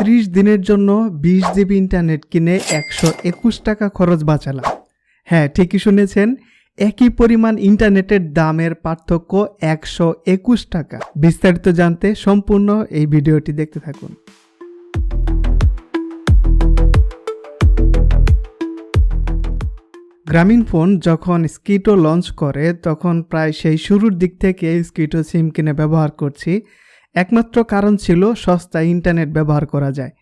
30 দিনের জন্য 20 GB internet কিনে 121 টাকা খরচ বাঁচালাম। হ্যাঁ, ঠিকই শুনেছেন, একই পরিমাণ ইন্টারনেটের দামের পার্থক্য 121 টাকা। বিস্তারিত জানতে সম্পূর্ণ এই ভিডিওটি দেখতে থাকুন। গ্রামীণফোন যখন স্কিটো লঞ্চ করে তখন প্রায় সেই শুরুর দিক থেকে স্কিটো সিম কিনে ব্যবহার করছি। একমাত্র কারণ ছিল সস্তা ইন্টারনেট ব্যবহার করা যায়।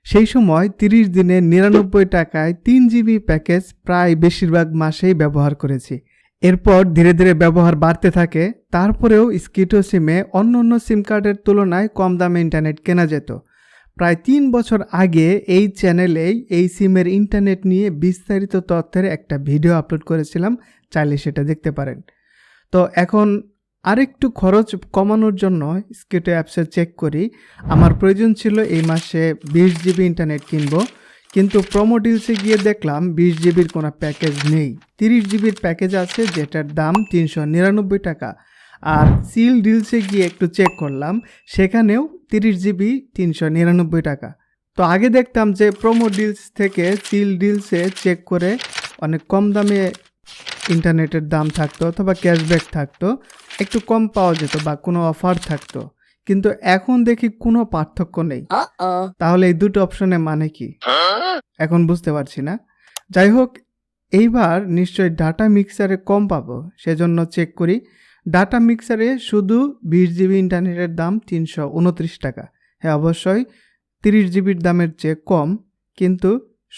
সেই সময় 30 দিনে 99 টাকায় 3 জিবি প্যাকেজ প্রায় বেশিরভাগ মাসেই ব্যবহার করেছি। এরপর ধীরে ধীরে ব্যবহার বাড়তে থাকে। তারপরেও স্কিটো সিমে অন্য সিম কার্ডের তুলনায় কম দামে ইন্টারনেট কেনা যেত। প্রায় 3 বছর আগে এই চ্যানেলেই এই সিমের ইন্টারনেট নিয়ে বিস্তারিত তথ্যের একটা ভিডিও আপলোড করেছিলাম, চাইলে সেটা দেখতে পারেন। তো এখন আরেকটু খরচ কমানোর জন্য স্কিটো অ্যাপসে চেক করি। আমার প্রয়োজন ছিল এই মাসে 20 জিবি ইন্টারনেট কিনবো, কিন্তু প্রোমো ডিলসে গিয়ে দেখলাম 20 জিবির কোনো প্যাকেজ নেই। 30 জিবির প্যাকেজ আছে যেটার দাম 399 টাকা। আর সিল ডিলসে গিয়ে একটু চেক করলাম, সেখানেও 30 জিবি 399 টাকা। তো আগে দেখতাম যে প্রোমো ডিলস থেকে সিল ডিলসে চেক করে অনেক কম দামে ইন্টারনেটের দাম থাকতো অথবা ক্যাশব্যাক থাকতো, একটু কম পাওয়া যেত বা কোনো অফার থাকতো। কিন্তু এখন দেখি কোনো পার্থক্য নেই। তাহলে এই দুটো অপশনে মানে কি এখন বুঝতে পারছি না। যাই হোক, এইবার নিশ্চয়ই ডাটা মিক্সারে কম পাবো, সেজন্য চেক করি। ডাটা মিক্সারে শুধু 20 জিবি ইন্টারনেটের দাম 329 টাকা। হ্যাঁ, অবশ্যই 30 জিবির দামের চেয়ে কম, কিন্তু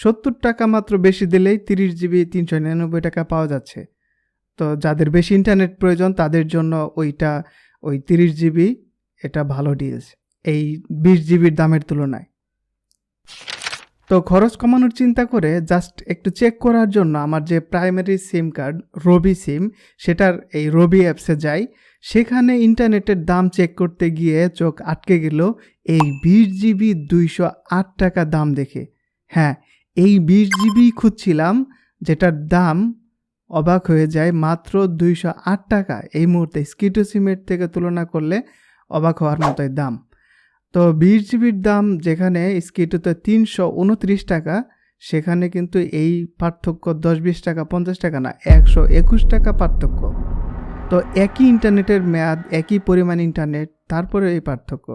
70 টাকা মাত্র বেশি দিলেই 30 জিবি 399 টাকা পাওয়া যাচ্ছে। তো যাদের বেশি ইন্টারনেট প্রয়োজন তাদের জন্য ওই 30 জিবি এটা ভালো ডিলস এই 20 জিবির দামের তুলনায়। তো খরচ কমানোর চিন্তা করে জাস্ট একটু চেক করার জন্য আমার যে প্রাইমারি সিম কার্ড রবি সিম, সেটার এই রবি অ্যাপসে যাই। সেখানে ইন্টারনেটের দাম চেক করতে গিয়ে চোখ আটকে গেল এই 20 জিবি 208 টাকা দাম দেখে। হ্যাঁ, এই 20 জিবি খুঁজছিলাম, যেটার দাম অবাক হয়ে যায় মাত্র 208 টাকা। এই মুহূর্তে স্কিটো সিমের থেকে তুলনা করলে অবাক হওয়ার মতোই দাম। তো 20 জিবির দাম যেখানে স্কিটোতে 329 টাকা, সেখানে কিন্তু এই পার্থক্য 10-20 টাকা 50 টাকা না, 121 টাকা পার্থক্য। তো একই ইন্টারনেটের মেয়াদ, একই পরিমাণ ইন্টারনেট, তারপরে এই পার্থক্য।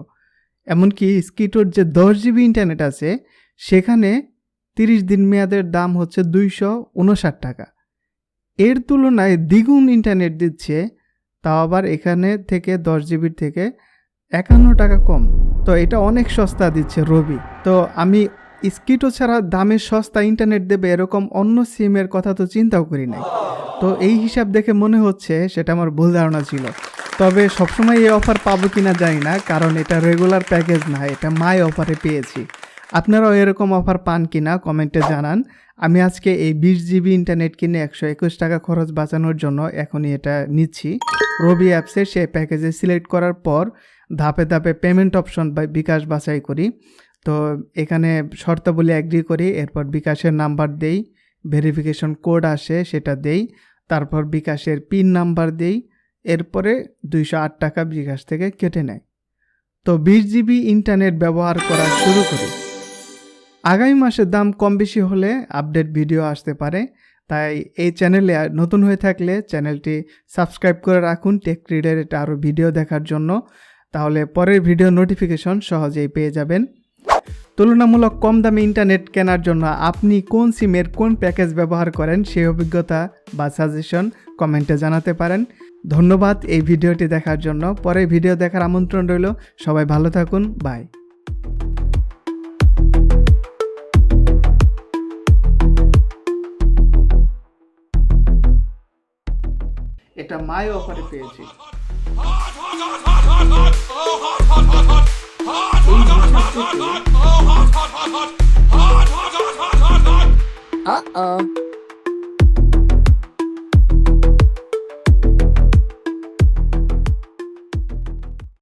এমনকি স্কিটোর যে 10 জিবি ইন্টারনেট আছে সেখানে 30 দিন মেয়াদের দাম হচ্ছে 259 টাকা। এর তুলনায় দ্বিগুণ ইন্টারনেট দিচ্ছে, তাও আবার এখানে থেকে 10 জিবির থেকে 51 টাকা কম। তো এটা অনেক সস্তা দিচ্ছে রবি। তো আমি স্কিটো ছাড়া দামে সস্তা ইন্টারনেট দেবে এরকম অন্য সিমের কথা তো চিন্তাও করি নাই। তো এই হিসাব দেখে মনে হচ্ছে সেটা আমার ভুল ধারণা ছিল। তবে সবসময় এই অফার পাবো কিনা জানি না, কারণ এটা রেগুলার প্যাকেজ না, এটা মাই অফারে পেয়েছি। আপনারাও এরকম অফার পান কিনা কমেন্টে জানান। আমি আজকে এই 20 জিবি ইন্টারনেট কিনে 121 টাকা খরচ বাঁচানোর জন্য এখনই এটা নিচ্ছি। রবি অ্যাপসে সেই প্যাকেজে সিলেক্ট করার পর ধাপে ধাপে পেমেন্ট অপশন বা বিকাশ বাছাই করি। তো এখানে শর্তাবলী অ্যাগ্রি করি, এরপর বিকাশের নাম্বার দেই, ভেরিফিকেশন কোড আসে সেটা দেই, তারপর বিকাশের পিন নাম্বার দেই, এরপরে 208 টাকা বিকাশ থেকে কেটে নেয়। তো 20 জিবি ইন্টারনেট ব্যবহার করা শুরু করি। আগামী মাসে দাম কম বেশি হলে আপডেট ভিডিও আসতে পারে, তাই এই চ্যানেলে নতুন হয়ে থাকলে চ্যানেলটি সাবস্ক্রাইব করে রাখুন টেক রিডার এটা আরও ভিডিও দেখার জন্য। তাহলে পরের ভিডিও নোটিফিকেশন সহজেই পেয়ে যাবেন। তুলনামূলক কম দামে ইন্টারনেট কেনার জন্য আপনি কোন সিমের কোন প্যাকেজ ব্যবহার করেন সেই অভিজ্ঞতা বা সাজেশন কমেন্টে জানাতে পারেন। ধন্যবাদ এই ভিডিওটি দেখার জন্য। পরের ভিডিও দেখার আমন্ত্রণ রইল। সবাই ভালো থাকুন, বাই। এটা মাই অফারে পেয়েছি। Uh-oh.